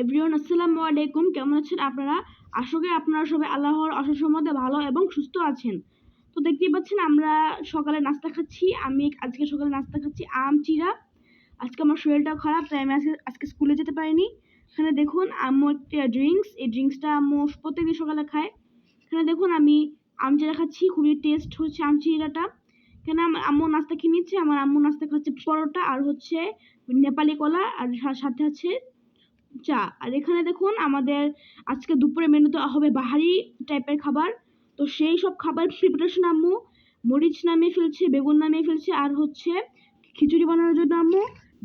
Everyone আসসালামু আলাইকুম। কেমন আছেন আপনারা? আশা করি আপনারা সবাই আল্লাহর অশেষ রহমতে ভালো এবং সুস্থ আছেন। তো দেখতেই পাচ্ছেন আমরা সকালে নাস্তা খাচ্ছি। আমি আজকে সকালে নাস্তা খাচ্ছি আম চিরা। আজকে আমার শরীরটা খারাপ, তাই আমি আজকে স্কুলে যেতে পারিনি। এখানে দেখুন আম্মু একটা ড্রিঙ্কস, এই ড্রিঙ্কসটা আম্মু প্রত্যেকদিন সকালে খায়। এখানে দেখুন আমি আম চিরা খাচ্ছি, খুবই টেস্ট হচ্ছে আম চিরাটা। এখানে আমার আম্মু নাস্তা খেয়ে নিচ্ছে। আমার আম্মু নাস্তা খাচ্ছে পরোটা আর হচ্ছে নেপালি কলা, আর সাথে আছে চা। আর এখানে দেখুন আমাদের আজকে দুপুরে মেনুতে হবে বাহারি টাইপের খাবার। তো সেই সব খাবার প্রিপারেশন আম্মু মরিচ নামিয়ে ফেলছে, বেগুন নামিয়ে ফেলছে, আর হচ্ছে খিচুড়ি বানানোর জন্য আম্মু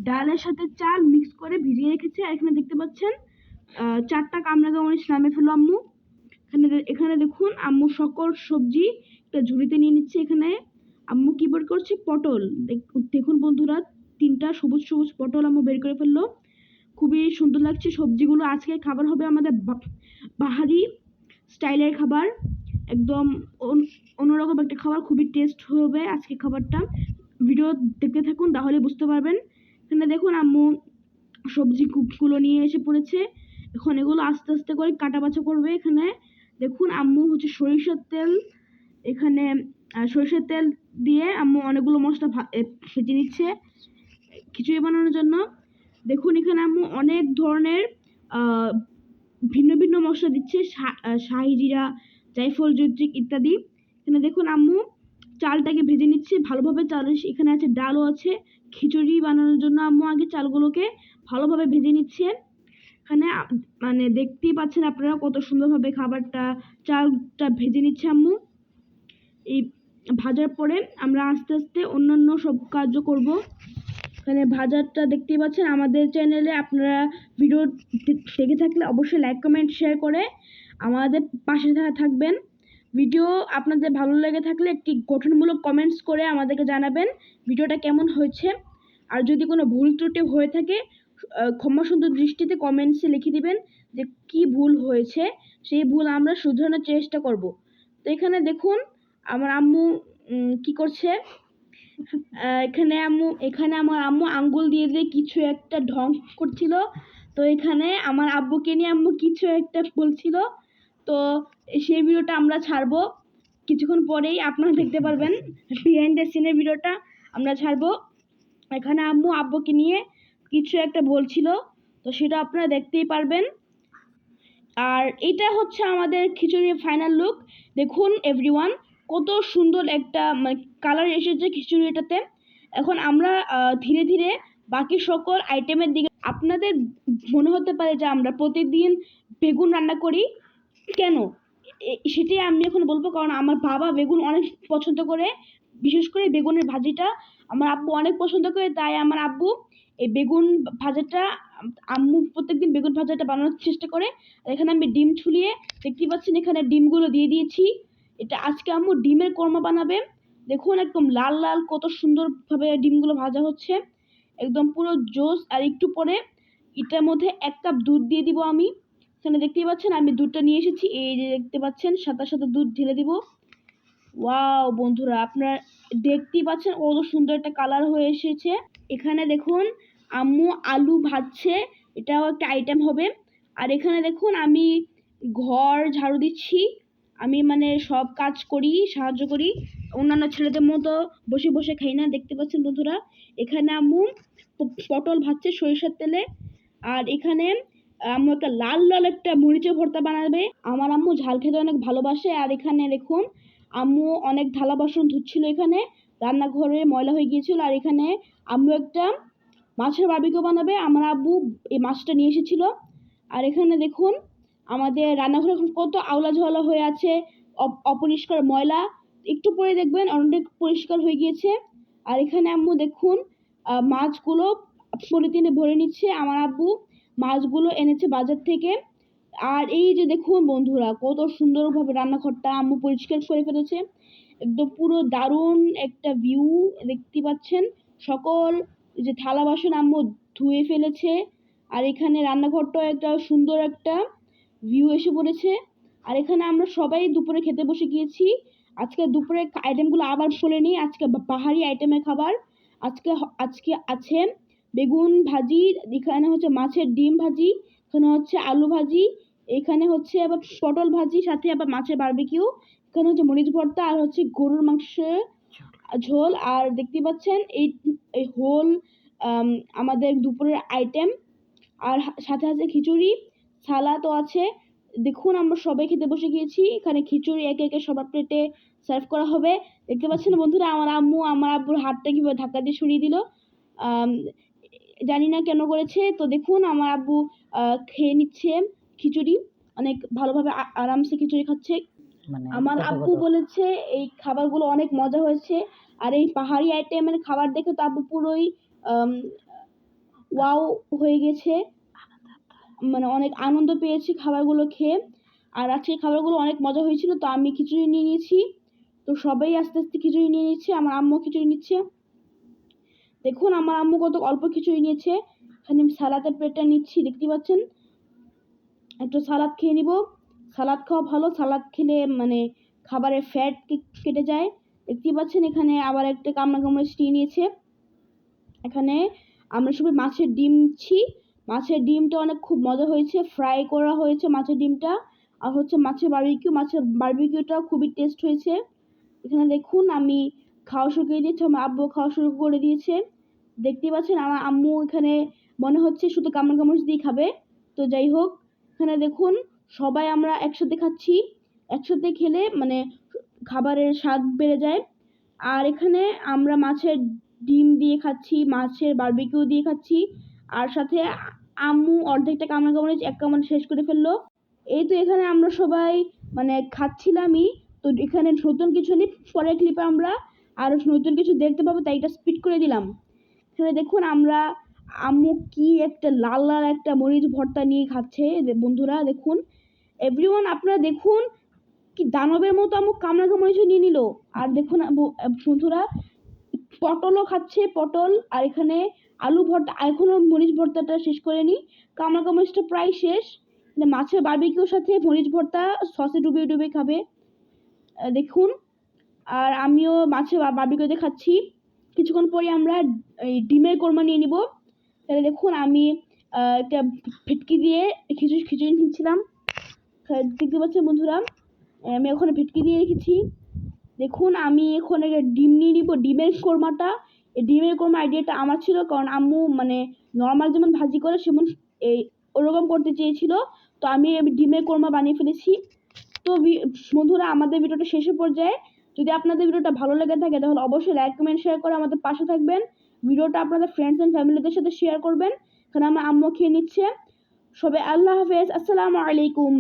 ডালের সাথে চাল মিক্স করে ভিজিয়ে রেখেছে। আর এখানে দেখতে পাচ্ছেন 4টা কামরাঙা মরিচ নামিয়ে ফেললো আম্মু। এখানে দেখুন আম্মু সকল সবজি একটা ঝুড়িতে নিয়ে নিচ্ছে। এখানে আম্মু কি বের করছে? পটল। দেখুন বন্ধুরা, 3টা সবুজ সবুজ পটল আম্মু বের করে ফেললো। খুবই সুন্দর লাগছে সবজিগুলো। আজকের খাবার হবে আমাদের বাহারি স্টাইলের খাবার, একদম অন্যরকম একটা খাবার, খুবই টেস্ট হবে আজকে খাবারটা। ভিডিও দেখতে থাকুন, তাহলে বুঝতে পারবেন। এখানে দেখুন আম্মু সবজিগুলো নিয়ে এসে পড়েছে। এখন এগুলো আস্তে আস্তে করে কাটা বাছা করবে। এখানে দেখুন আম্মু হচ্ছে সরিষার তেল, এখানে সরিষার তেল দিয়ে আম্মু অনেকগুলো মশলা ভেজে নিচ্ছে খিচুড়ি বানানোর জন্য। দেখুন এখানে আম্মু অনেক ধরনের ভিন্ন ভিন্ন মশলা দিচ্ছে, শাহি জিরা, জায়ফল, জয়িত্রী ইত্যাদি। এখানে দেখুন আম্মু চালটাকে ভেজে নিচ্ছে ভালোভাবে। চাল এখানে আছে, ডালও আছে। খিচুড়ি বানানোর জন্য আম্মু আগে চালগুলোকে ভালোভাবে ভেজে নিচ্ছে। এখানে মানে দেখতেই পাচ্ছেন আপনারা কত সুন্দরভাবে খাবারটা চালটা ভেজে নিচ্ছে আম্মু। এই ভাজার পরে আমরা আস্তে আস্তে অন্যান্য সব কার্য করব। এখানে ভাজারটা দেখতেই পাচ্ছেন। আমাদের চ্যানেলে আপনারা ভিডিও দেখে থাকলে অবশ্যই লাইক কমেন্ট শেয়ার করে আমাদের পাশে থাকবেন। ভিডিও আপনাদের ভালো লেগে থাকলে একটি গঠনমূলক কমেন্টস করে আমাদেরকে জানাবেন ভিডিওটা কেমন হয়েছে। আর যদি কোনো ভুল ত্রুটি হয়ে থাকে ক্ষমা সুন্দর দৃষ্টিতে কমেন্টসে লিখে দিবেন যে কি ভুল হয়েছে, সেই ভুল আমরা শুধরানোর চেষ্টা করব। তো এখানে দেখুন আমার আম্মু কি করছে। এখানে আমার আম্মু আঙ্গুল দিয়ে কিছু একটা ঢং করছিল। তো এখানে আমার আব্বুকে নিয়ে আম্মু কিছু একটা বলছিল। তো সেই ভিডিওটা আমরা ছাড়বো কিছুক্ষণ পরেই, আপনারা দেখতে পারবেন বিহাইন্ড দ্য সিনের ভিডিওটা আমরা ছাড়বো। এখানে আম্মু আব্বুকে নিয়ে কিছু একটা বলছিল, তো সেটা আপনারা দেখতেই পারবেন। আর এটা হচ্ছে আমাদের খিচুড়ির ফাইনাল লুক। দেখুন এভরিওয়ান, কত সুন্দর একটা কালার এসেছে খিচুড়িটাতে। এখন আমরা ধীরে ধীরে বাকি সকল আইটেমের দিকে। আপনাদের মনে হতে পারে যে আমরা প্রতিদিন বেগুন রান্না করি কেন, সেটি আমি এখন বলবো। কারণ আমার বাবা বেগুন অনেক পছন্দ করে, বিশেষ করে বেগুনের ভাজিটা আমার আব্বু অনেক পছন্দ করে। তাই আমার আব্বু এই বেগুন ভাজাটা, আম্মু প্রত্যেকদিন বেগুন ভাজাটা বানানোর চেষ্টা করে। আর এখানে আমি ডিম ছুলিয়ে দেখতে পাচ্ছেন, এখানে ডিমগুলো দিয়ে দিয়েছি। এটা আজকে আম্মু ডিমের কোরমা বানাবে। দেখুন একদম লাল লাল কত সুন্দরভাবে ডিমগুলো ভাজা হচ্ছে, একদম পুরো জোস। আর একটু পরে এটার মধ্যে 1 কাপ দুধ দিয়ে দিব আমি। এখানে দেখতেই পাচ্ছেন আমি দুধটা নিয়ে এসেছি, এই যে দেখতে পাচ্ছেন সাথে সাথে দুধ ঢেলে দিব। ওয়াও বন্ধুরা, আপনারা দেখতেই পাচ্ছেন কত সুন্দর একটা কালার হয়ে এসেছে। এখানে দেখুন আম্মু আলু ভাজছে, এটাও একটা আইটেম হবে। আর এখানে দেখুন আমি ঘর ঝাড়ু দিচ্ছি। আমি সব কাজ করি, সাহায্য করি, অন্যান্য ছেলেদের মতো বসে বসে খাই না। দেখতে পাচ্ছেন বন্ধুরা, এখানে আম্মু পটল ভাজছে সরিষার তেলে। আর এখানে আম্মু একটা লাল লাল একটা মরিচের ভর্তা বানাবে। আমার আম্মু ঝাল খেতে অনেক ভালোবাসে। আর এখানে দেখুন আম্মু অনেক থালা বাসন ধুচ্ছিল, এখানে রান্নাঘরে ময়লা হয়ে গিয়েছিল। আর এখানে আম্মু একটা মাছের বারবিকিউ বানাবে, আমার আব্বু এই মাছটা নিয়ে এসেছিল। আর এখানে দেখুন আমাদের রান্নাঘরে এখন কত আওলা ঝাওলা হয়ে আছে, অপরিষ্কার ময়লা। একটু পরে দেখবেন অনেক পরিষ্কার হয়ে গিয়েছে। আর এখানে আম্মু দেখুন মাছগুলো পলিথিনে ভরে নিচ্ছে। আমার আব্বু মাছগুলো এনেছে বাজার থেকে। আর এই যে দেখুন বন্ধুরা, কত সুন্দরভাবে রান্নাঘরটা আম্মু পরিষ্কার করে ফেলেছে, একদম পুরো দারুণ একটা ভিউ দেখতে পাচ্ছেন। সকল যে থালা বাসন আম্মু ধুয়ে ফেলেছে। আর এখানে রান্নাঘরটা একটা সুন্দর একটা ভিউ এসে পড়েছে। আর এখানে আমরা সবাই দুপুরে খেতে বসে গিয়েছি। আজকে দুপুরে আইটেমগুলো আবার বলে নিই। আজকে পাহাড়ি আইটেমের খাবার। আজকে আছে বেগুন ভাজি, এখানে হচ্ছে মাছের ডিম ভাজি, এখানে হচ্ছে আলু ভাজি, এখানে হচ্ছে আবার পটল ভাজি, সাথে আবার মাছের বারবিকিউ, এখানে হচ্ছে মরিচ ভর্তা, আর হচ্ছে গরুর মাংসের ঝোল। আর দেখতে পাচ্ছেন এই হোল আমাদের দুপুরের আইটেম। আর সাথে আছে খিচুড়ি, সালাদও আছে। দেখুন আমরা সবাই খেতে বসে গিয়েছি। এখানে খিচুড়ি একে একে সবার প্লেটে সার্ভ করা হবে। দেখতে পাচ্ছেন বন্ধুরা, আমার আব্বুর হাতটা কিভাবে ধাক্কা দিয়ে সরিয়ে দিল, জানি না কেন করেছে। তো দেখুন আমার আব্বু খেয়ে নিচ্ছে খিচুড়ি, অনেক ভালোভাবে আরামসে খিচুড়ি খাচ্ছে। আমার আব্বু বলেছে এই খাবারগুলো অনেক মজা হয়েছে। আর এই পাহাড়ি আইটেমের খাবার দেখে তো আব্বু পুরোই ওয়াও হয়ে গেছে, মানে অনেক আনন্দ পেয়েছি খাবারগুলো খেয়ে। আর আজকে খাবারগুলো অনেক মজা হয়েছিল। তো আমি খিচুড়ি নিয়ে নিয়েছি, তো সবাই আস্তে আস্তে খিচুড়ি নিয়ে নিচ্ছে। আমার আম্মু খিচুড়ি নিচ্ছে। দেখুন আমার আম্মু কত অল্প খিচুড়ি নিয়েছে। এখানে আমি সালাদের প্লেটটা নিচ্ছি, দেখতে পাচ্ছেন। একটু সালাদ খেয়ে নিব। সালাদ খাওয়া ভালো, সালাদ খেলে মানে খাবারের ফ্যাট কেটে যায়। দেখতে পাচ্ছেন এখানে আবার একটা কামড়া নিয়ে নিয়েছে। এখানে আমরা সবাই মাছের ডিম নিচ্ছি। মাছের ডিমটা অনেক খুব মজা হয়েছে, ফ্রাই করা হয়েছে মাছের ডিমটা। আর হচ্ছে মাছের বারবিকিউটা খুবই টেস্ট হয়েছে। এখানে দেখুন আমি খাওয়া শুরু করে দিয়েছি, আমার আব্বু খাওয়া শুরু করে দিয়েছে। দেখতে পাচ্ছেন আমার আম্মু এখানে মনে হচ্ছে শুধু কামড় দিয়ে খাবে। তো যাই হোক, এখানে দেখুন সবাই আমরা একসাথে খাচ্ছি। একসাথে খেলে মানে খাবারের স্বাদ বেড়ে যায়। আর এখানে আমরা মাছের ডিম দিয়ে খাচ্ছি, মাছের বারবিকিউ দিয়ে খাচ্ছি। আর সাথে আম্মু অর্ধেকটা কামড় এক কামড় শেষ করে ফেললো। এই তো এখানে আমরা সবাই মানে খাচ্ছিলামই। তো এখানে নতুন কিছু নেই, পরের ক্লিপে আমরা আরো নতুন কিছু দেখতে পাবো, তাই এটা স্পিড করে দিলাম। এখানে দেখুন আমরা আম্মু কি একটা লাল লাল একটা মরিচ ভর্তা নিয়ে খাচ্ছে। বন্ধুরা দেখুন, এভরিওয়ান আপনারা দেখুন কি দানবের মতো আম্মু কামড় নিয়ে নিল। আর দেখুন বন্ধুরা পটলও খাচ্ছে, পটল। আর এখানে আলু ভর্তা, এখনো মরিচ ভর্তাটা শেষ করেনি, কামড়টা প্রায় শেষ। মাছের বারবিকিউর সাথে মরিচ ভর্তা সসে ডুবিয়ে ডুবিয়ে খাবে, দেখুন। আর আমিও মাছের বারবিকিউতে খাচ্ছি। কিছুক্ষণ পরে আমরা এই ডিমের কোরমা নিয়ে নিব। তাহলে দেখুন আমি একটা ভেটকি দিয়ে খিচুড়ি নিচ্ছিলাম। দেখতে পাচ্ছেন বন্ধুরা, আমি ওখানে ভেটকি দিয়ে রেখেছি। দেখুন আমি এখন ডিম নিয়ে নিব, ডিমের কোরমাটা। এই ডিমের কোরমা আইডিয়াটা আমার ছিল, কারণ আম্মু মানে নর্মাল যেমন ভাজি করে সেমন এই ওরকম করতে চেয়েছিল। তো আমি ডিমের কোরমা বানিয়ে ফেলেছি। তো বন্ধুরা আমাদের ভিডিওটা শেষের পর্যায়ে। যদি আপনাদের ভিডিওটা ভালো লেগে থাকে তাহলে অবশ্যই লাইক কমেন্ট শেয়ার করে আমাদের পাশে থাকবেন। ভিডিওটা আপনাদের ফ্রেন্ডস এন্ড ফ্যামিলিদের সাথে শেয়ার করবেন। এখানে আমার আম্মু খেয়ে নিচ্ছে। সবাই আল্লাহ হাফেজ, আসসালামু আলাইকুম।